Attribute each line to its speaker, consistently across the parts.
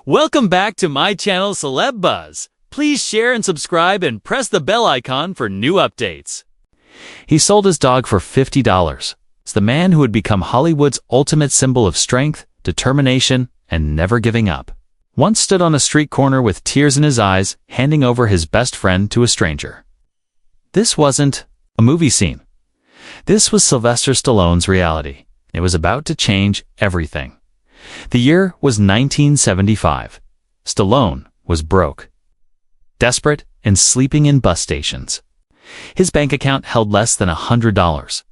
Speaker 1: Welcome back to my channel Celeb Buzz. Please share and subscribe and press the bell icon for new updates. He sold his dog for $50. It's the man who would become Hollywood's ultimate symbol of strength, determination, and never giving up. Once stood on a street corner with tears in his eyes, handing over his best friend to a stranger. This wasn't a movie scene. This was Sylvester Stallone's reality. It was about to change everything. The year was 1975. Stallone was broke, desperate, and sleeping in bus stations. His bank account held less than $100.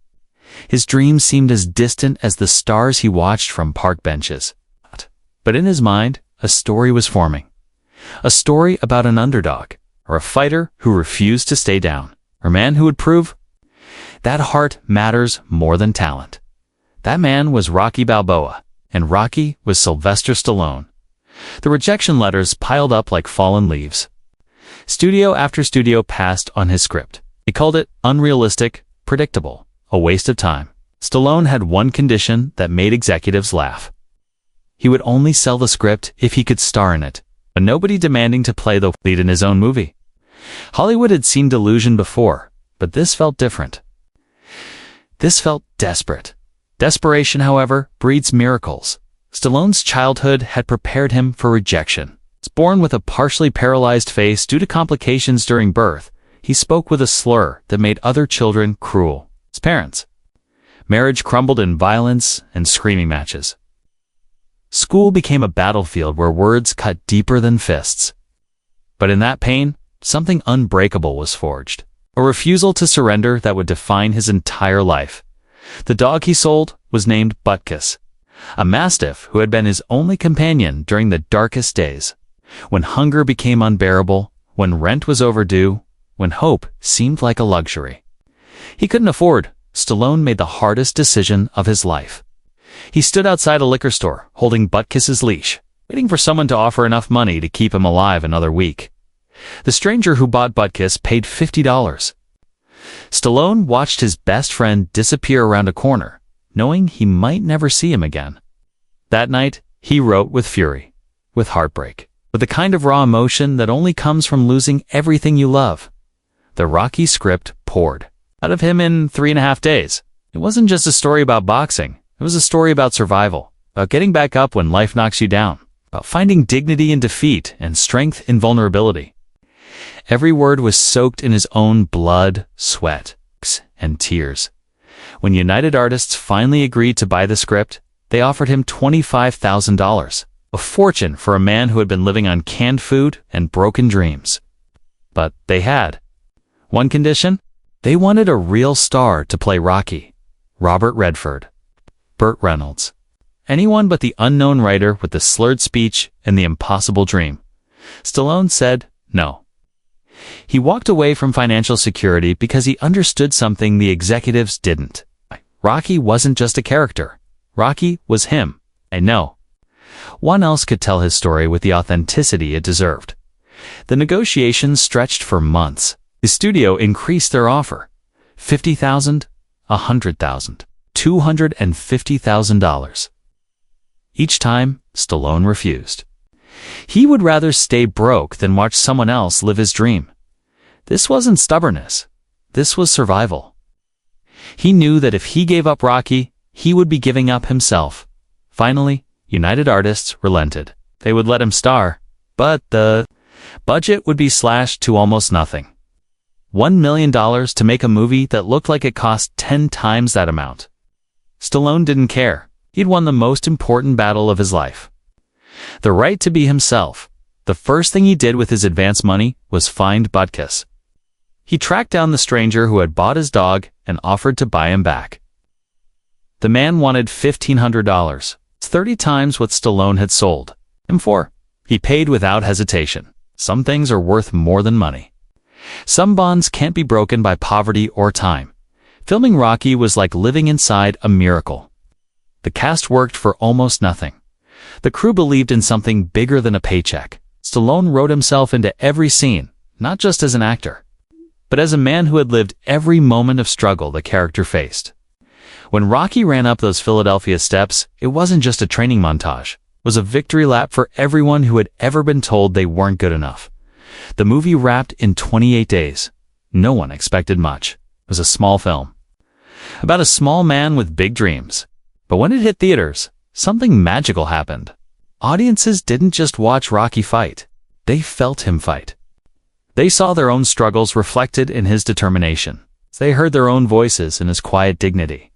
Speaker 1: His dreams seemed as distant as the stars he watched from park benches. But in his mind, a story was forming. A story about an underdog, or a fighter who refused to stay down, or a man who would prove that heart matters more than talent. That man was Rocky Balboa, and Rocky was Sylvester Stallone. The rejection letters piled up like fallen leaves. Studio after studio passed on his script. They called it unrealistic, predictable, a waste of time. Stallone had one condition that made executives laugh. He would only sell the script if he could star in it, but nobody demanding to play the lead in his own movie. Hollywood had seen delusion before, but this felt different. This felt desperate. Desperation, however, breeds miracles. Stallone's childhood had prepared him for rejection. He was born with a partially paralyzed face due to complications during birth. He spoke with a slur that made other children cruel. His parents. Marriage crumbled in violence and screaming matches. School became a battlefield where words cut deeper than fists. But in that pain, something unbreakable was forged. A refusal to surrender that would define his entire life. The dog he sold was named Butkus, a mastiff who had been his only companion during the darkest days. When hunger became unbearable, when rent was overdue, when hope seemed like a luxury. He couldn't afford. Stallone made the hardest decision of his life. He stood outside a liquor store, holding Butkus's leash, waiting for someone to offer enough money to keep him alive another week. The stranger who bought Butkus paid $50. Stallone watched his best friend disappear around a corner, knowing he might never see him again. That night, he wrote with fury, with heartbreak, with the kind of raw emotion that only comes from losing everything you love. The Rocky script poured out of him in 3.5 days. It wasn't just a story about boxing. It was a story about survival, about getting back up when life knocks you down, about finding dignity in defeat and strength in vulnerability. Every word was soaked in his own blood, sweat, and tears. When United Artists finally agreed to buy the script, they offered him $25,000, a fortune for a man who had been living on canned food and broken dreams. But they had one condition. They wanted a real star to play Rocky. Robert Redford, Burt Reynolds, anyone but the unknown writer with the slurred speech and the impossible dream. Stallone said no. He walked away from financial security because he understood something the executives didn't. Rocky wasn't just a character. Rocky was him. And no one else could tell his story with the authenticity it deserved. The negotiations stretched for months. The studio increased their offer. $50,000, $100,000, $250,000. Each time, Stallone refused. He would rather stay broke than watch someone else live his dream. This wasn't stubbornness. This was survival. He knew that if he gave up Rocky, he would be giving up himself. Finally, United Artists relented. They would let him star, but the budget would be slashed to almost nothing. $1 million to make a movie that looked like it cost 10 times that amount. Stallone didn't care. He'd won the most important battle of his life. The right to be himself. The first thing he did with his advance money was find Butkus. He tracked down the stranger who had bought his dog and offered to buy him back. The man wanted $1,500. It's 30 times what Stallone had sold him for. He paid without hesitation. Some things are worth more than money. Some bonds can't be broken by poverty or time. Filming Rocky was like living inside a miracle. The cast worked for almost nothing. The crew believed in something bigger than a paycheck. Stallone wrote himself into every scene, not just as an actor, but as a man who had lived every moment of struggle the character faced. When Rocky ran up those Philadelphia steps, it wasn't just a training montage. It was a victory lap for everyone who had ever been told they weren't good enough. The movie wrapped in 28 days. No one expected much. It was a small film about a small man with big dreams. But when it hit theaters, something magical happened. Audiences didn't just watch Rocky fight. They felt him fight. They saw their own struggles reflected in his determination. They heard their own voices in his quiet dignity.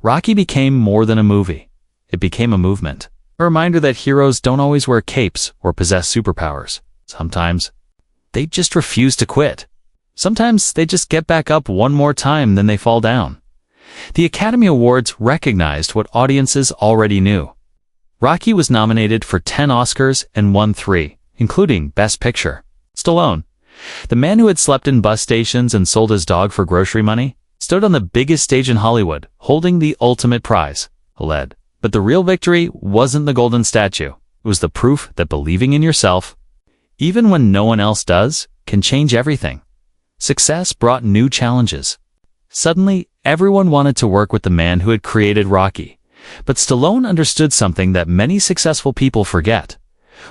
Speaker 1: Rocky became more than a movie. It became a movement. A reminder that heroes don't always wear capes or possess superpowers. Sometimes they just refuse to quit. Sometimes they just get back up one more time than they fall down. The Academy Awards recognized what audiences already knew. Rocky was nominated for 10 Oscars and won 3, including Best Picture. Stallone, the man who had slept in bus stations and sold his dog for grocery money, stood on the biggest stage in Hollywood, holding the ultimate prize, a lead. But the real victory wasn't the golden statue. It was the proof that believing in yourself, even when no one else does, can change everything. Success brought new challenges. Suddenly, everyone wanted to work with the man who had created Rocky. But Stallone understood something that many successful people forget.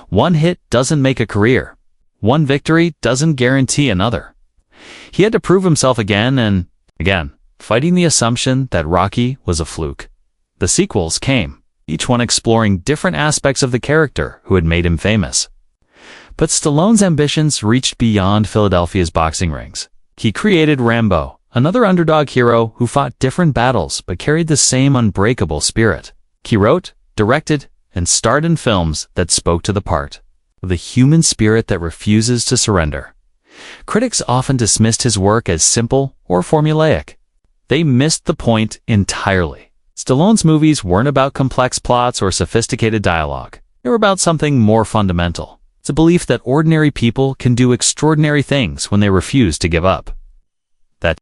Speaker 1: One hit doesn't make a career. One victory doesn't guarantee another. He had to prove himself again and again, fighting the assumption that Rocky was a fluke. The sequels came, each one exploring different aspects of the character who had made him famous. But Stallone's ambitions reached beyond Philadelphia's boxing rings. He created Rambo, another underdog hero who fought different battles but carried the same unbreakable spirit. He wrote, directed, and starred in films that spoke to the part of the human spirit that refuses to surrender. Critics often dismissed his work as simple or formulaic. They missed the point entirely. Stallone's movies weren't about complex plots or sophisticated dialogue. They were about something more fundamental. It's a belief that ordinary people can do extraordinary things when they refuse to give up. That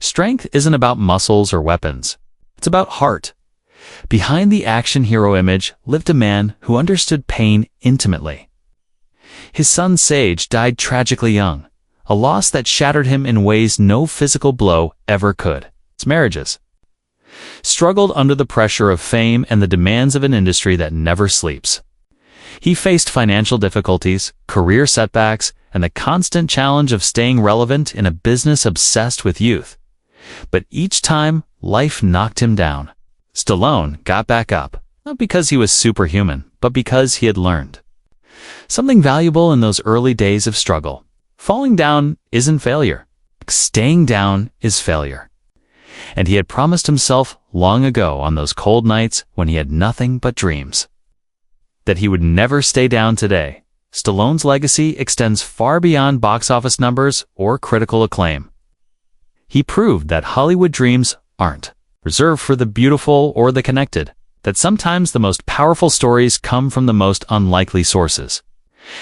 Speaker 1: strength isn't about muscles or weapons. It's about heart. Behind the action hero image lived a man who understood pain intimately. His son Sage died tragically young, a loss that shattered him in ways no physical blow ever could. His marriages struggled under the pressure of fame and the demands of an industry that never sleeps. He faced financial difficulties, career setbacks, and the constant challenge of staying relevant in a business obsessed with youth. But each time, life knocked him down. Stallone got back up, not because he was superhuman, but because he had learned something valuable in those early days of struggle. Falling down isn't failure. Staying down is failure. And he had promised himself long ago on those cold nights when he had nothing but dreams that he would never stay down today. Stallone's legacy extends far beyond box office numbers or critical acclaim. He proved that Hollywood dreams aren't reserved for the beautiful or the connected, that sometimes the most powerful stories come from the most unlikely sources,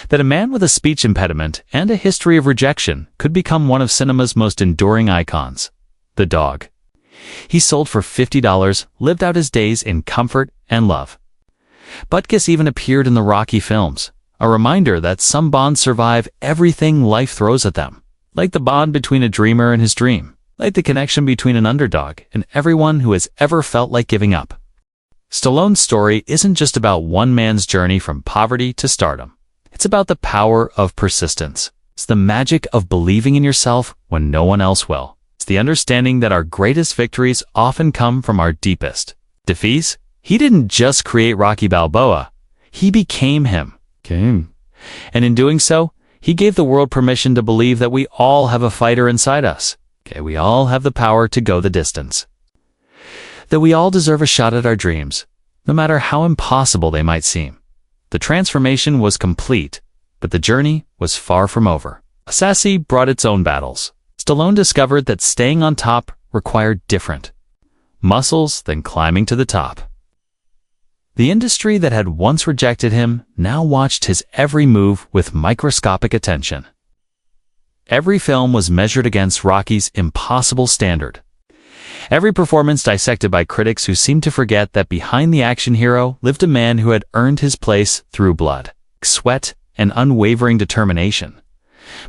Speaker 1: that a man with a speech impediment and a history of rejection could become one of cinema's most enduring icons. The dog he sold for $50 lived out his days in comfort and love. Butkus even appeared in the Rocky films, a reminder that some bonds survive everything life throws at them, like the bond between a dreamer and his dream, like the connection between an underdog and everyone who has ever felt like giving up. Stallone's story isn't just about one man's journey from poverty to stardom. It's about the power of persistence. It's the magic of believing in yourself when no one else will. It's the understanding that our greatest victories often come from our deepest defeats. He didn't just create Rocky Balboa. He became him. And in doing so, he gave the world permission to believe that we all have a fighter inside us. We all have the power to go the distance. That we all deserve a shot at our dreams, no matter how impossible they might seem. The transformation was complete, but the journey was far from over. Assassi brought its own battles. Stallone discovered that staying on top required different muscles than climbing to the top. The industry that had once rejected him now watched his every move with microscopic attention. Every film was measured against Rocky's impossible standard. Every performance dissected by critics who seemed to forget that behind the action hero lived a man who had earned his place through blood, sweat, and unwavering determination.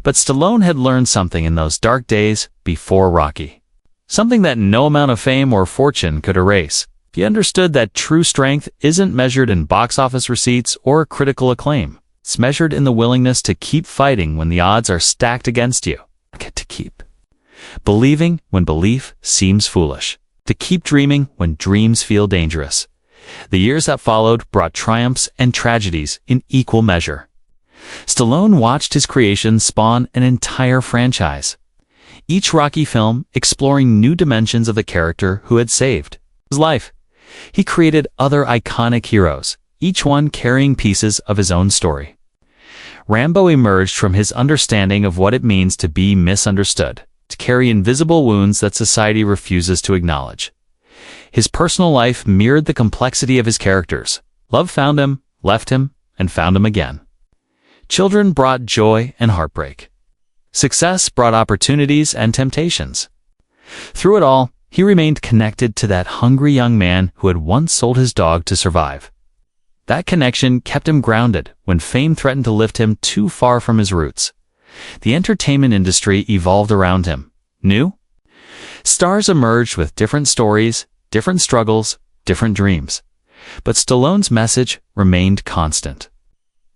Speaker 1: But Stallone had learned something in those dark days before Rocky. Something that no amount of fame or fortune could erase. If He understood that true strength isn't measured in box office receipts or critical acclaim. It's measured in the willingness to keep fighting when the odds are stacked against you. To keep believing when belief seems foolish. To keep dreaming when dreams feel dangerous. The years that followed brought triumphs and tragedies in equal measure. Stallone watched his creations spawn an entire franchise. Each Rocky film exploring new dimensions of the character who had saved his life. He created other iconic heroes, each one carrying pieces of his own story. Rambo emerged from his understanding of what it means to be misunderstood, to carry invisible wounds that society refuses to acknowledge. His personal life mirrored the complexity of his characters. Love found him, left him, and found him again. Children brought joy and heartbreak. Success brought opportunities and temptations. Through it all, he remained connected to that hungry young man who had once sold his dog to survive. That connection kept him grounded when fame threatened to lift him too far from his roots. The entertainment industry evolved around him. New stars emerged with different stories, different struggles, different dreams. But Stallone's message remained constant.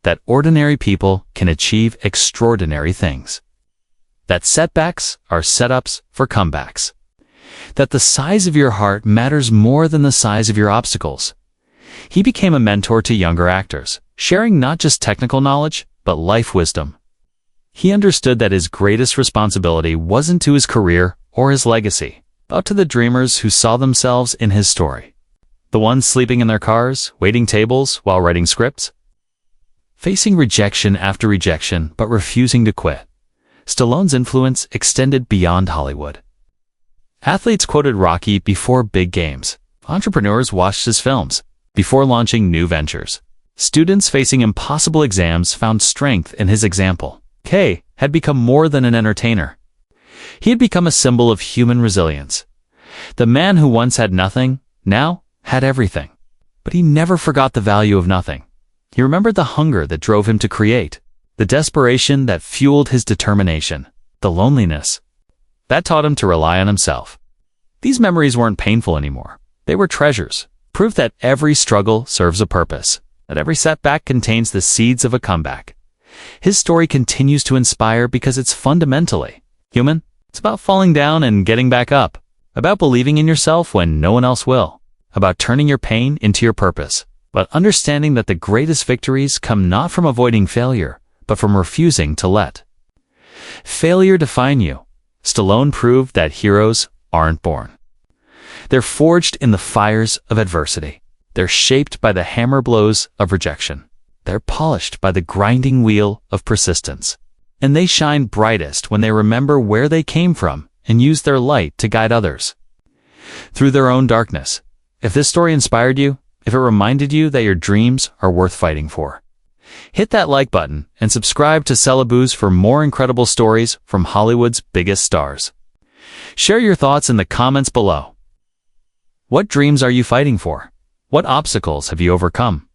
Speaker 1: That ordinary people can achieve extraordinary things. That setbacks are setups for comebacks. That the size of your heart matters more than the size of your obstacles. He became a mentor to younger actors, sharing not just technical knowledge, but life wisdom. He understood that his greatest responsibility wasn't to his career or his legacy, but to the dreamers who saw themselves in his story. The ones sleeping in their cars, waiting tables while writing scripts. Facing rejection after rejection, but refusing to quit. Stallone's influence extended beyond Hollywood. Athletes quoted Rocky before big games. Entrepreneurs watched his films before launching new ventures. Students facing impossible exams found strength in his example. Kay had become more than an entertainer. He had become a symbol of human resilience. The man who once had nothing, now had everything. But he never forgot the value of nothing. He remembered the hunger that drove him to create, the desperation that fueled his determination, the loneliness that taught him to rely on himself. These memories weren't painful anymore. They were treasures, proof that every struggle serves a purpose, that every setback contains the seeds of a comeback. His story continues to inspire because it's fundamentally human. It's about falling down and getting back up, about believing in yourself when no one else will, about turning your pain into your purpose, but understanding that the greatest victories come not from avoiding failure, but from refusing to let failure define you. Stallone proved that heroes aren't born. They're forged in the fires of adversity. They're shaped by the hammer blows of rejection. They're polished by the grinding wheel of persistence. And they shine brightest when they remember where they came from and use their light to guide others through their own darkness. If this story inspired you, if it reminded you that your dreams are worth fighting for, hit that like button and subscribe to Celebu's for more incredible stories from Hollywood's biggest stars. Share your thoughts in the comments below. What dreams are you fighting for? What obstacles have you overcome?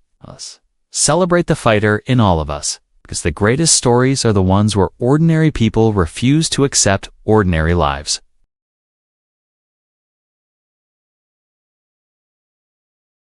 Speaker 1: Celebrate the fighter in all of us, because the greatest stories are the ones where ordinary people refuse to accept ordinary lives.